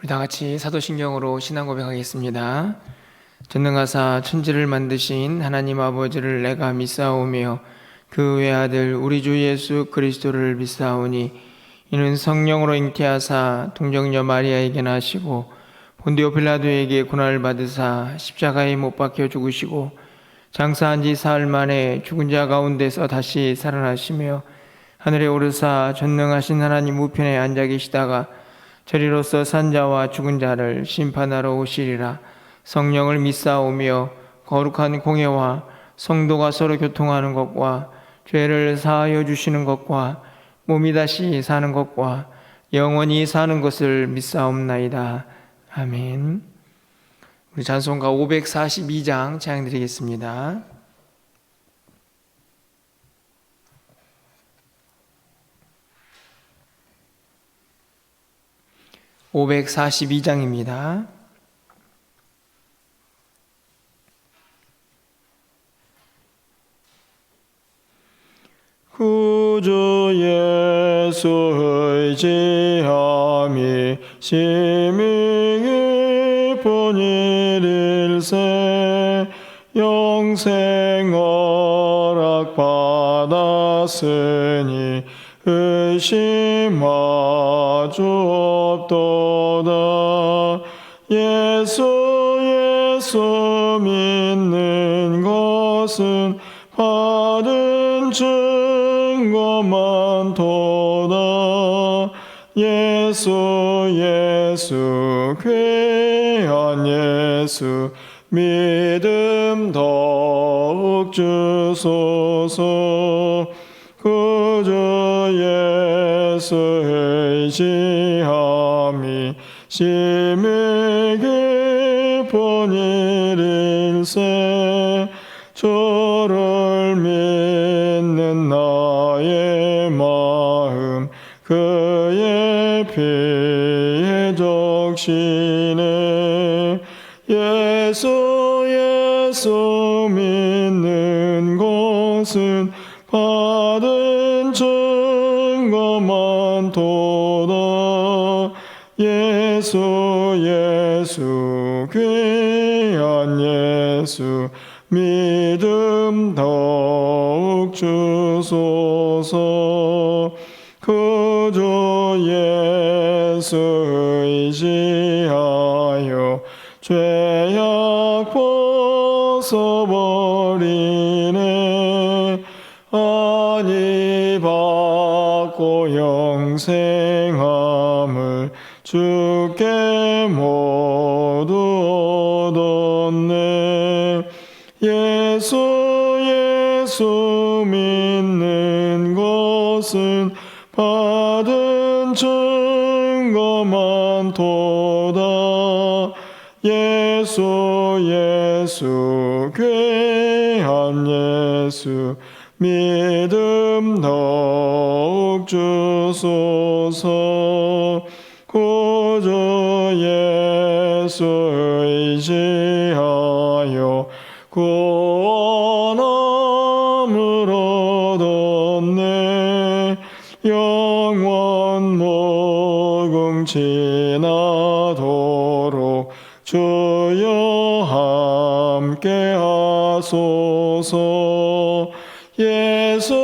우리 다 같이 사도신경으로 신앙 고백하겠습니다. 전능하사 천지를 만드신 하나님 아버지를 내가 믿사오며 그 외아들 우리 주 예수 그리스도를 믿사오니 이는 성령으로 잉태하사 동정녀 마리아에게 나시고 본디오 빌라도에게 고난을 받으사 십자가에 못 박혀 죽으시고 장사한 지 사흘 만에 죽은 자 가운데서 다시 살아나시며 하늘에 오르사 전능하신 하나님 우편에 앉아 계시다가 저리로서 산자와 죽은 자를 심판하러 오시리라. 성령을 믿사오며 거룩한 공예와 성도가 서로 교통하는 것과 죄를 사하여 주시는 것과 몸이 다시 사는 것과 영원히 사는 것을 믿사옵나이다. 아멘. 우리 찬송가 542장 찬양드리겠습니다. 542장입니다. 구주 예수 의지함이 심히 깊은 일일세 영생 허락 받았으니 의심하주 없도다. 예수 믿는 것은 받은 증거만 도다. 예수 귀한 예수 믿음 더욱 주소서. 구주 예수 의지함이 심히 깊은 일일세 주를 믿는 나의 마음 그의 피에 적시네. 예수 믿는 것은 받은 증거만 도다. 예수 귀한 예수 믿음 더욱 주소서. 구주 예수 의지하여 죄악 벗어버리네. 아니 받고 영생함을 주께 모두 얻었네. 예수 믿는 것은 받은 증거만 도다. 예수 귀한 예수 믿음 더욱 주소서. 구주 예수 의지하여 구원함을 얻었네. 영원 무궁 지나도록 주여 함께 하소서. 예수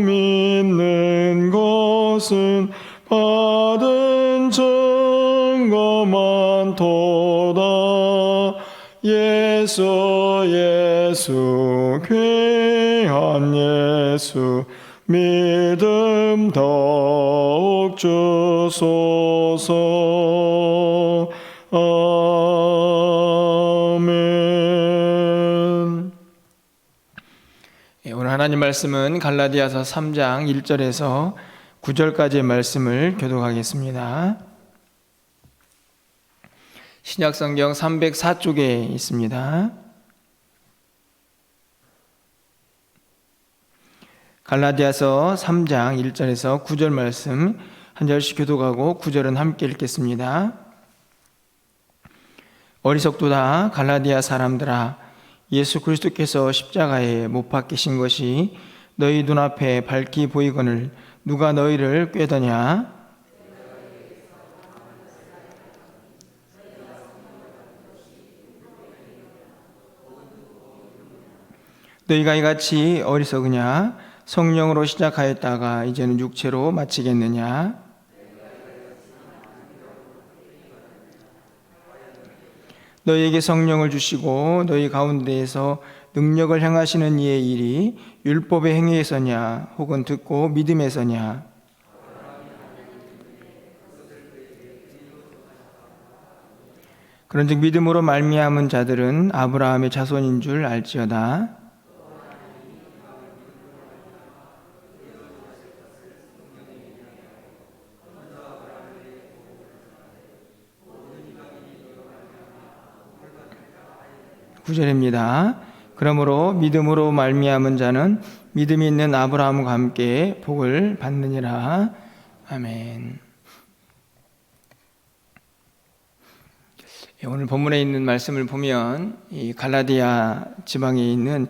믿는 것은 받은 증거만 도다. 예수 귀한 예수 믿음 더욱 주소서. 아멘. 오늘 하나님 말씀은 갈라디아서 3장 1절에서 9절까지의 말씀을 교독하겠습니다. 신약성경 304쪽에 있습니다. 갈라디아서 3장 1절에서 9절 말씀 한 절씩 교독하고 9절은 함께 읽겠습니다. 어리석도다 갈라디아 사람들아, 예수 그리스도께서 십자가에 못 박히신 것이 너희 눈앞에 밝히 보이거늘 누가 너희를 꾀더냐? 너희가 이같이 어리석으냐? 성령으로 시작하였다가 이제는 육체로 마치겠느냐? 너희에게 성령을 주시고 너희 가운데에서 능력을 행하시는 이의 일이 율법의 행위에서냐 혹은 듣고 믿음에서냐? 그런즉 믿음으로 말미암은 자들은 아브라함의 자손인 줄 알지어다. 구절입니다. 그러므로 믿음으로 말미암은 자는 믿음이 있는 아브라함과 함께 복을 받느니라. 아멘. 오늘 본문에 있는 말씀을 보면 이 갈라디아 지방에 있는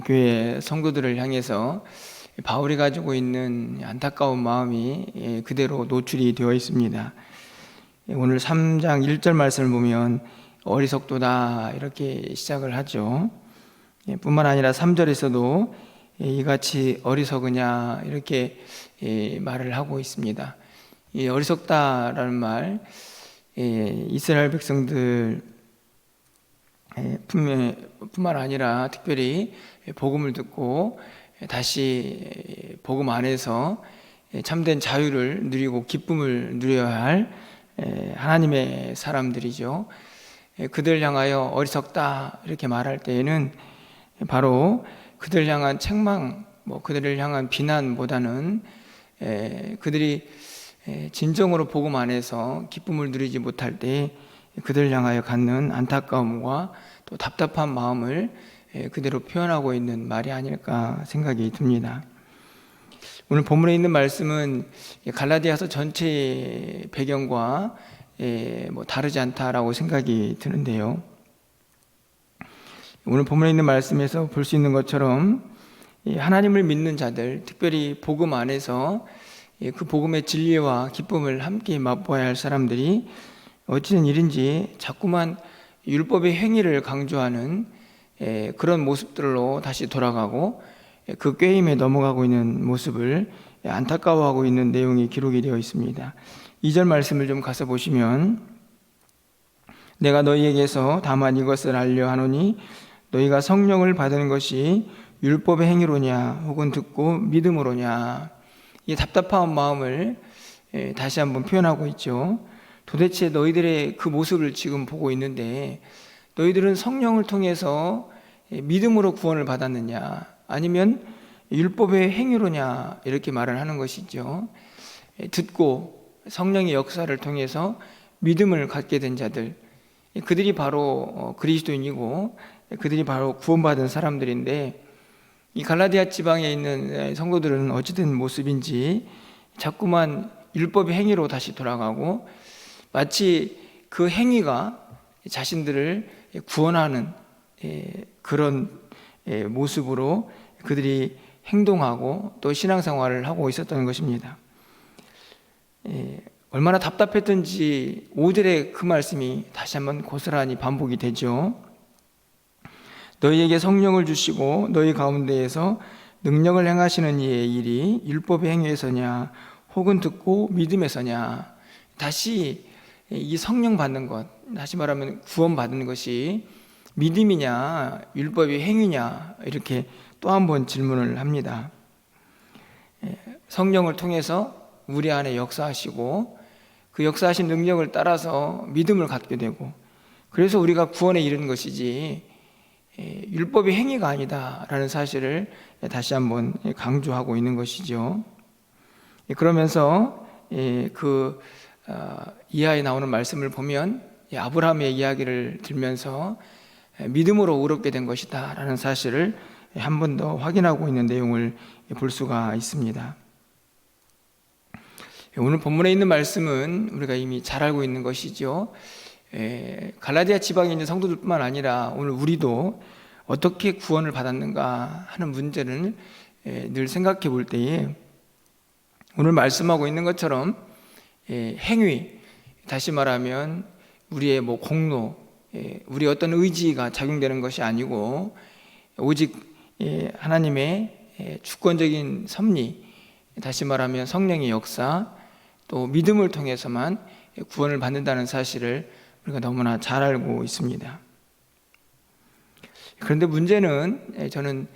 교회 성도들을 향해서 바울이 가지고 있는 안타까운 마음이 그대로 노출이 되어 있습니다. 오늘 3장 1절 말씀을 보면 어리석도다 이렇게 시작을 하죠. 뿐만 아니라 3절에서도 이같이 어리석으냐 이렇게 말을 하고 있습니다. 이 어리석다라는 말, 이스라엘 백성들 뿐만 아니라 특별히 복음을 듣고 다시 복음 안에서 참된 자유를 누리고 기쁨을 누려야 할 하나님의 사람들이죠. 그들 향하여 어리석다 이렇게 말할 때에는 바로 그들 향한 책망, 그들을 향한 비난보다는 그들이 진정으로 복음 안에서 기쁨을 누리지 못할 때 그들 향하여 갖는 안타까움과 또 답답한 마음을 그대로 표현하고 있는 말이 아닐까 생각이 듭니다. 오늘 본문에 있는 말씀은 갈라디아서 전체 배경과 다르지 않다라고 생각이 드는데요. 오늘 본문에 있는 말씀에서 볼 수 있는 것처럼 하나님을 믿는 자들, 특별히 복음 안에서 그 복음의 진리와 기쁨을 함께 맛보아야 할 사람들이 어찌된 일인지 자꾸만 율법의 행위를 강조하는 그런 모습들로 다시 돌아가고 그 꾀임에 넘어가고 있는 모습을 안타까워하고 있는 내용이 기록이 되어 있습니다. 2절 말씀을 좀 가서 보시면 내가 너희에게서 다만 이것을 알려 하노니 너희가 성령을 받은 것이 율법의 행위로냐 혹은 듣고 믿음으로냐. 이 답답한 마음을 다시 한번 표현하고 있죠. 도대체 너희들의 그 모습을 지금 보고 있는데 너희들은 성령을 통해서 믿음으로 구원을 받았느냐 아니면 율법의 행위로냐 이렇게 말을 하는 것이죠. 듣고 성령의 역사를 통해서 믿음을 갖게 된 자들, 그들이 바로 그리스도인이고 그들이 바로 구원받은 사람들인데 이 갈라디아 지방에 있는 성도들은 어찌된 모습인지 자꾸만 율법의 행위로 다시 돌아가고 마치 그 행위가 자신들을 구원하는 그런 모습으로 그들이 행동하고 또 신앙생활을 하고 있었던 것입니다. 얼마나 답답했던지 5절의 그 말씀이 다시 한번 고스란히 반복이 되죠. 너희에게 성령을 주시고 너희 가운데에서 능력을 행하시는 이의 일이 율법의 행위에서냐 혹은 듣고 믿음에서냐. 다시 이 성령 받는 것, 다시 말하면 구원 받는 것이 믿음이냐 율법의 행위냐 이렇게 또 한 번 질문을 합니다. 성령을 통해서 우리 안에 역사하시고 그 역사하신 능력을 따라서 믿음을 갖게 되고 그래서 우리가 구원에 이르는 것이지 율법의 행위가 아니다라는 사실을 다시 한번 강조하고 있는 것이죠. 그러면서 그 이하에 나오는 말씀을 보면 아브라함의 이야기를 들면서 믿음으로 의롭게 된 것이다 라는 사실을 한 번 더 확인하고 있는 내용을 볼 수가 있습니다. 오늘 본문에 있는 말씀은 우리가 이미 잘 알고 있는 것이죠. 갈라디아 지방에 있는 성도들뿐만 아니라 오늘 우리도 어떻게 구원을 받았는가 하는 문제를 늘 생각해 볼 때에 오늘 말씀하고 있는 것처럼 행위, 다시 말하면 우리의 공로, 우리 어떤 의지가 작용되는 것이 아니고 오직 하나님의 주권적인 섭리, 다시 말하면 성령의 역사, 또 믿음을 통해서만 구원을 받는다는 사실을 우리가 너무나 잘 알고 있습니다. 그런데 문제는 저는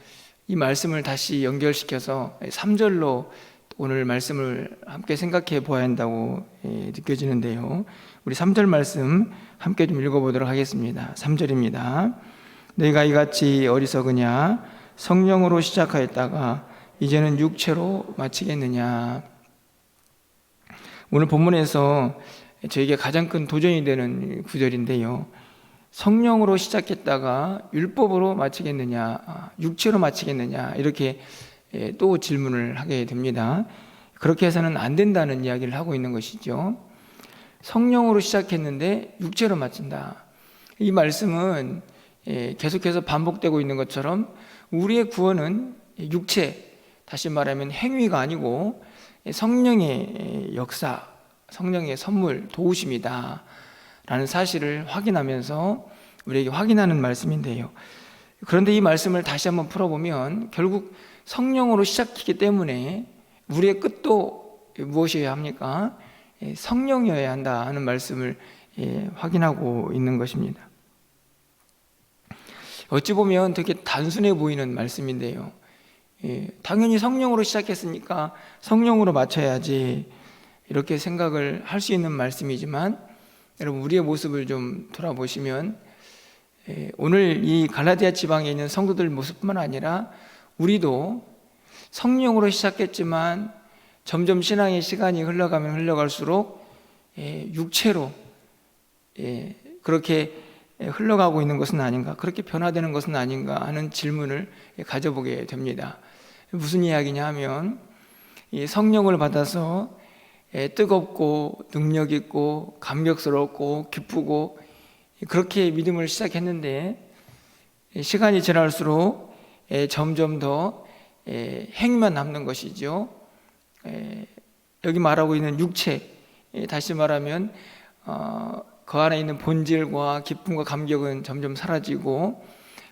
이 말씀을 다시 연결시켜서 3절로 오늘 말씀을 함께 생각해 보아야 한다고 느껴지는데요. 우리 3절 말씀 함께 좀 읽어보도록 하겠습니다. 3절입니다. 너희가 이같이 어리석으냐? 성령으로 시작하였다가 이제는 육체로 마치겠느냐? 오늘 본문에서 저에게 가장 큰 도전이 되는 구절인데요. 성령으로 시작했다가 율법으로 마치겠느냐, 육체로 마치겠느냐, 이렇게 또 질문을 하게 됩니다. 그렇게 해서는 안 된다는 이야기를 하고 있는 것이죠. 성령으로 시작했는데 육체로 마친다. 이 말씀은 계속해서 반복되고 있는 것처럼 우리의 구원은 육체, 다시 말하면 행위가 아니고 성령의 역사, 성령의 선물, 도우심이다 라는 사실을 확인하면서 우리에게 확인하는 말씀인데요. 그런데 이 말씀을 다시 한번 풀어보면 결국 성령으로 시작했기 때문에 우리의 끝도 무엇이어야 합니까? 성령이어야 한다 하는 말씀을 확인하고 있는 것입니다. 어찌 보면 되게 단순해 보이는 말씀인데요. 당연히 성령으로 시작했으니까 성령으로 마쳐야지 이렇게 생각을 할 수 있는 말씀이지만 여러분, 우리의 모습을 좀 돌아보시면 오늘 이 갈라디아 지방에 있는 성도들 모습뿐만 아니라 우리도 성령으로 시작했지만 점점 신앙의 시간이 흘러가면 흘러갈수록 육체로 그렇게 흘러가고 있는 것은 아닌가, 그렇게 변화되는 것은 아닌가 하는 질문을 가져보게 됩니다. 무슨 이야기냐 하면 이 성령을 받아서 뜨겁고 능력 있고 감격스럽고 기쁘고 그렇게 믿음을 시작했는데 시간이 지날수록 점점 더 행위만 남는 것이죠. 여기 말하고 있는 육체, 다시 말하면 그 안에 있는 본질과 기쁨과 감격은 점점 사라지고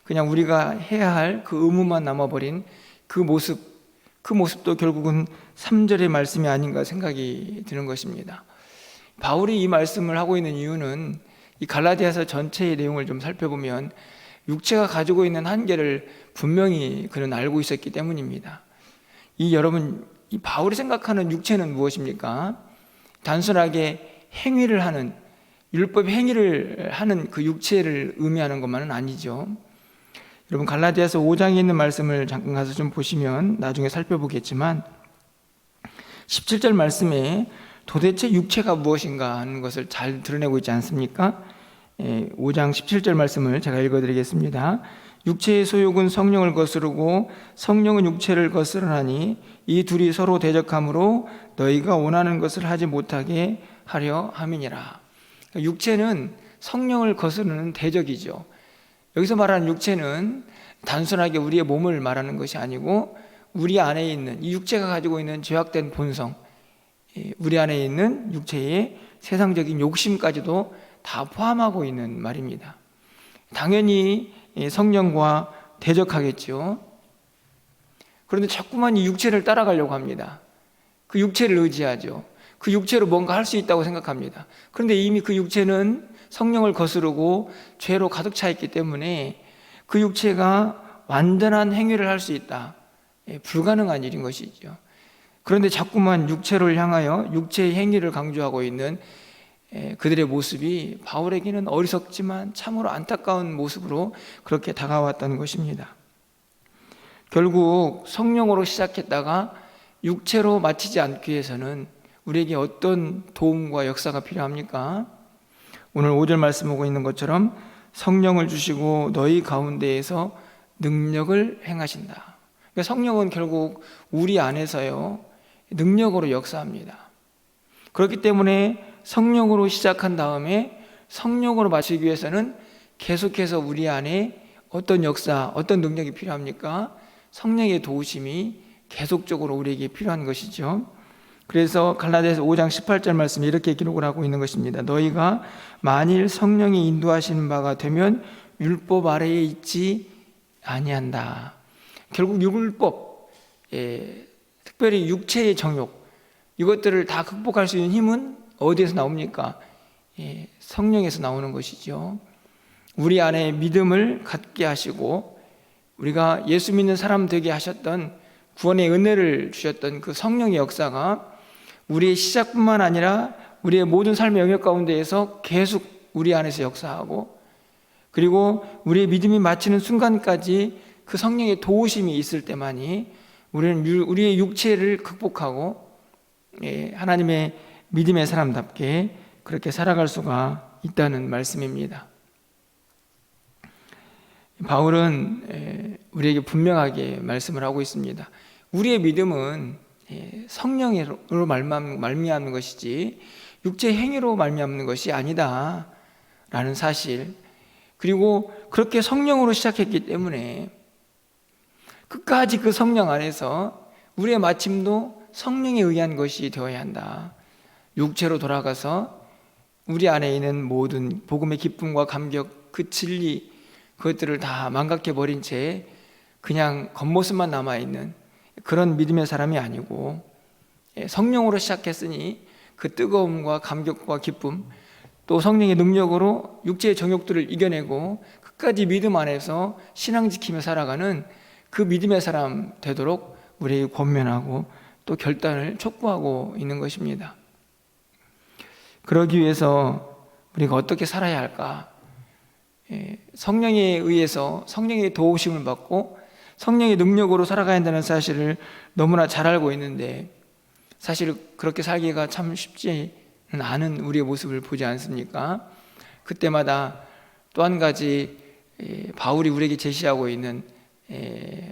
그냥 우리가 해야 할 그 의무만 남아버린 그 모습도 결국은 3절의 말씀이 아닌가 생각이 드는 것입니다. 바울이 이 말씀을 하고 있는 이유는 이 갈라디아서 전체의 내용을 좀 살펴보면 육체가 가지고 있는 한계를 분명히 그는 알고 있었기 때문입니다. 여러분, 이 바울이 생각하는 육체는 무엇입니까? 단순하게 행위를 하는, 율법의 행위를 하는 그 육체를 의미하는 것만은 아니죠. 여러분, 갈라디아서 5장에 있는 말씀을 잠깐 가서 좀 보시면 나중에 살펴보겠지만 17절 말씀에 도대체 육체가 무엇인가 하는 것을 잘 드러내고 있지 않습니까? 5장 17절 말씀을 제가 읽어드리겠습니다. 육체의 소욕은 성령을 거스르고 성령은 육체를 거스르나니 이 둘이 서로 대적함으로 너희가 원하는 것을 하지 못하게 하려 함이니라. 육체는 성령을 거스르는 대적이죠. 여기서 말하는 육체는 단순하게 우리의 몸을 말하는 것이 아니고 우리 안에 있는 이 육체가 가지고 있는 죄악된 본성, 우리 안에 있는 육체의 세상적인 욕심까지도 다 포함하고 있는 말입니다. 당연히 성령과 대적하겠죠. 그런데 자꾸만 이 육체를 따라가려고 합니다. 그 육체를 의지하죠. 그 육체로 뭔가 할 수 있다고 생각합니다. 그런데 이미 그 육체는 성령을 거스르고 죄로 가득 차 있기 때문에 그 육체가 완전한 행위를 할 수 있다. 불가능한 일인 것이죠. 그런데 자꾸만 육체를 향하여 육체의 행위를 강조하고 있는 그들의 모습이 바울에게는 어리석지만 참으로 안타까운 모습으로 그렇게 다가왔던 것입니다. 결국 성령으로 시작했다가 육체로 마치지 않기 위해서는 우리에게 어떤 도움과 역사가 필요합니까? 오늘 5절 말씀 보고 있는 것처럼 성령을 주시고 너희 가운데에서 능력을 행하신다. 그러니까 성령은 결국 우리 안에서요 능력으로 역사합니다. 그렇기 때문에 성령으로 시작한 다음에 성령으로 마치기 위해서는 계속해서 우리 안에 어떤 역사, 어떤 능력이 필요합니까? 성령의 도우심이 계속적으로 우리에게 필요한 것이죠. 그래서 갈라디아서 5장 18절 말씀에 이렇게 기록을 하고 있는 것입니다. 너희가 만일 성령이 인도하시는 바가 되면 율법 아래에 있지 아니한다. 결국 율법, 특별히 육체의 정욕, 이것들을 다 극복할 수 있는 힘은 어디에서 나옵니까? 성령에서 나오는 것이죠. 우리 안에 믿음을 갖게 하시고 우리가 예수 믿는 사람 되게 하셨던, 구원의 은혜를 주셨던 그 성령의 역사가 우리의 시작뿐만 아니라 우리의 모든 삶의 영역 가운데에서 계속 우리 안에서 역사하고, 그리고 우리의 믿음이 마치는 순간까지 그 성령의 도우심이 있을 때만이 우리는 우리의 육체를 극복하고 하나님의 믿음의 사람답게 그렇게 살아갈 수가 있다는 말씀입니다. 바울은 우리에게 분명하게 말씀을 하고 있습니다. 우리의 믿음은 성령으로 말미암는 것이지 육체의 행위로 말미암는 것이 아니다 라는 사실, 그리고 그렇게 성령으로 시작했기 때문에 끝까지 그 성령 안에서 우리의 마침도 성령에 의한 것이 되어야 한다. 육체로 돌아가서 우리 안에 있는 모든 복음의 기쁨과 감격, 그 진리, 그것들을 다 망각해버린 채 그냥 겉모습만 남아있는 그런 믿음의 사람이 아니고, 성령으로 시작했으니 그 뜨거움과 감격과 기쁨, 또 성령의 능력으로 육체의 정욕들을 이겨내고 끝까지 믿음 안에서 신앙 지키며 살아가는 그 믿음의 사람 되도록 우리에게 권면하고 또 결단을 촉구하고 있는 것입니다. 그러기 위해서 우리가 어떻게 살아야 할까? 성령에 의해서 성령의 도우심을 받고 성령의 능력으로 살아가야 한다는 사실을 너무나 잘 알고 있는데, 사실 그렇게 살기가 참 쉽지는 않은 우리의 모습을 보지 않습니까? 그때마다 또 한 가지 바울이 우리에게 제시하고 있는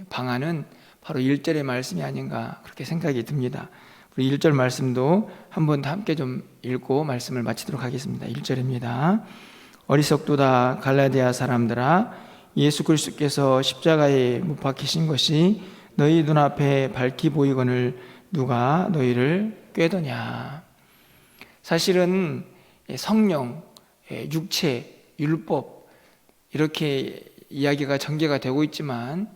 방안은 바로 1절의 말씀이 아닌가 그렇게 생각이 듭니다. 우리 1절 말씀도 한번 함께 좀 읽고 말씀을 마치도록 하겠습니다. 1절입니다. 어리석도다 갈라디아 사람들아, 예수 그리스도께서 십자가에 못 박히신 것이 너희 눈앞에 밝히 보이거늘 누가 너희를 꾀더냐. 사실은 성령, 육체, 율법 이렇게 이야기가 전개가 되고 있지만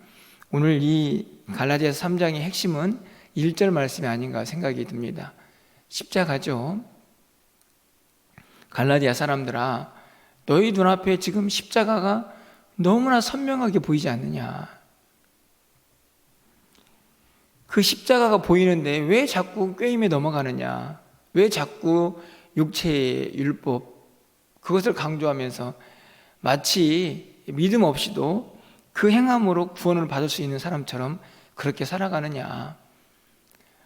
오늘 이 갈라디아서 3장의 핵심은 1절 말씀이 아닌가 생각이 듭니다. 십자가죠. 갈라디아 사람들아, 너희 눈앞에 지금 십자가가 너무나 선명하게 보이지 않느냐. 그 십자가가 보이는데 왜 자꾸 꾀임에 넘어가느냐, 왜 자꾸 육체의 율법 그것을 강조하면서 마치 믿음 없이도 그 행함으로 구원을 받을 수 있는 사람처럼 그렇게 살아가느냐,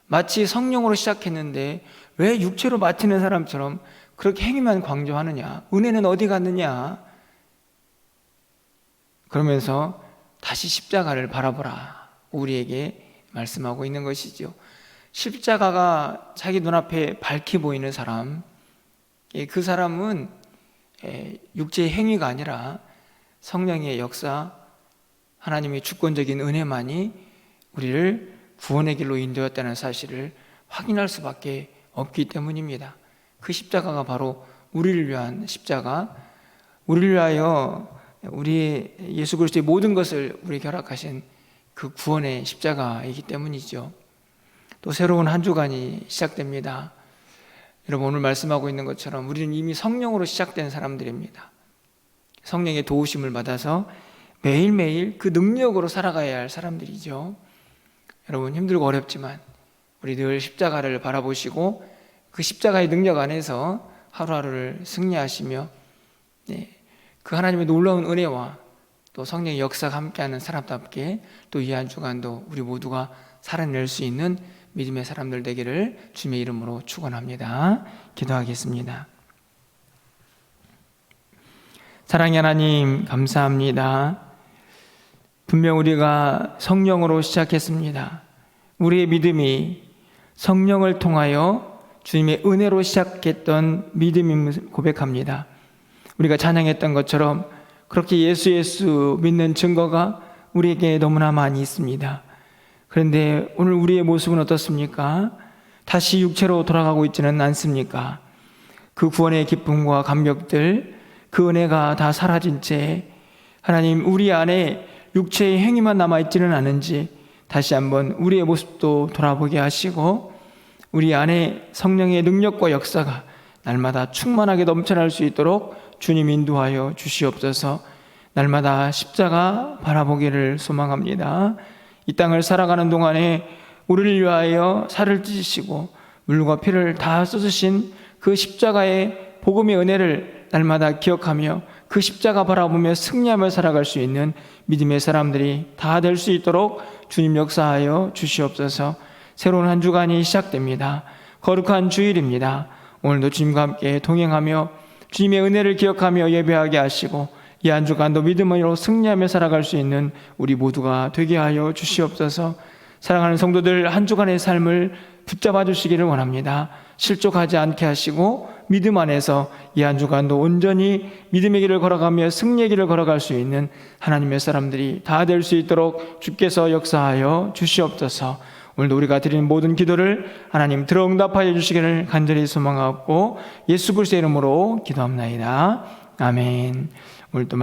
마치 성령으로 시작했는데 왜 육체로 마치는 사람처럼 그렇게 행위만 강조하느냐, 은혜는 어디 갔느냐, 그러면서 다시 십자가를 바라보라 우리에게 말씀하고 있는 것이죠. 십자가가 자기 눈앞에 밝히 보이는 사람, 그 사람은 육체의 행위가 아니라 성령의 역사, 하나님의 주권적인 은혜만이 우리를 구원의 길로 인도했다는 사실을 확인할 수밖에 없기 때문입니다. 그 십자가가 바로 우리를 위한 십자가, 우리를 위하여 우리 예수 그리스도의 모든 것을 우리 결합하신 그 구원의 십자가이기 때문이죠. 또 새로운 한 주간이 시작됩니다. 여러분, 오늘 말씀하고 있는 것처럼 우리는 이미 성령으로 시작된 사람들입니다. 성령의 도우심을 받아서 매일매일 그 능력으로 살아가야 할 사람들이죠. 여러분, 힘들고 어렵지만 우리 늘 십자가를 바라보시고 그 십자가의 능력 안에서 하루하루를 승리하시며 그 하나님의 놀라운 은혜와 또 성령의 역사가 함께하는 사람답게 또 이 한 주간도 우리 모두가 살아낼 수 있는 믿음의 사람들 되기를 주님의 이름으로 축원합니다. 기도하겠습니다. 사랑의 하나님, 감사합니다. 분명 우리가 성령으로 시작했습니다. 우리의 믿음이 성령을 통하여 주님의 은혜로 시작했던 믿음임을 고백합니다. 우리가 찬양했던 것처럼 그렇게 예수 믿는 증거가 우리에게 너무나 많이 있습니다. 그런데 오늘 우리의 모습은 어떻습니까? 다시 육체로 돌아가고 있지는 않습니까? 그 구원의 기쁨과 감격들, 그 은혜가 다 사라진 채 하나님, 우리 안에 육체의 행위만 남아있지는 않은지 다시 한번 우리의 모습도 돌아보게 하시고 우리 안에 성령의 능력과 역사가 날마다 충만하게 넘쳐날 수 있도록 주님 인도하여 주시옵소서. 날마다 십자가 바라보기를 소망합니다. 이 땅을 살아가는 동안에 우리를 위하여 살을 찢으시고 물과 피를 다 쏟으신 그 십자가의 복음의 은혜를 날마다 기억하며 그 십자가 바라보며 승리하며 살아갈 수 있는 믿음의 사람들이 다 될 수 있도록 주님 역사하여 주시옵소서. 새로운 한 주간이 시작됩니다. 거룩한 주일입니다. 오늘도 주님과 함께 동행하며 주님의 은혜를 기억하며 예배하게 하시고 이 한 주간도 믿음으로 승리하며 살아갈 수 있는 우리 모두가 되게 하여 주시옵소서. 사랑하는 성도들, 한 주간의 삶을 붙잡아 주시기를 원합니다. 실족하지 않게 하시고 믿음 안에서 이 한 주간도 온전히 믿음의 길을 걸어가며 승리의 길을 걸어갈 수 있는 하나님의 사람들이 다 될 수 있도록 주께서 역사하여 주시옵소서. 오늘도 우리가 드리는 모든 기도를 하나님 들어 응답하여 주시기를 간절히 소망하고 예수 그리스도의 이름으로 기도합나이다. 아멘. 오늘도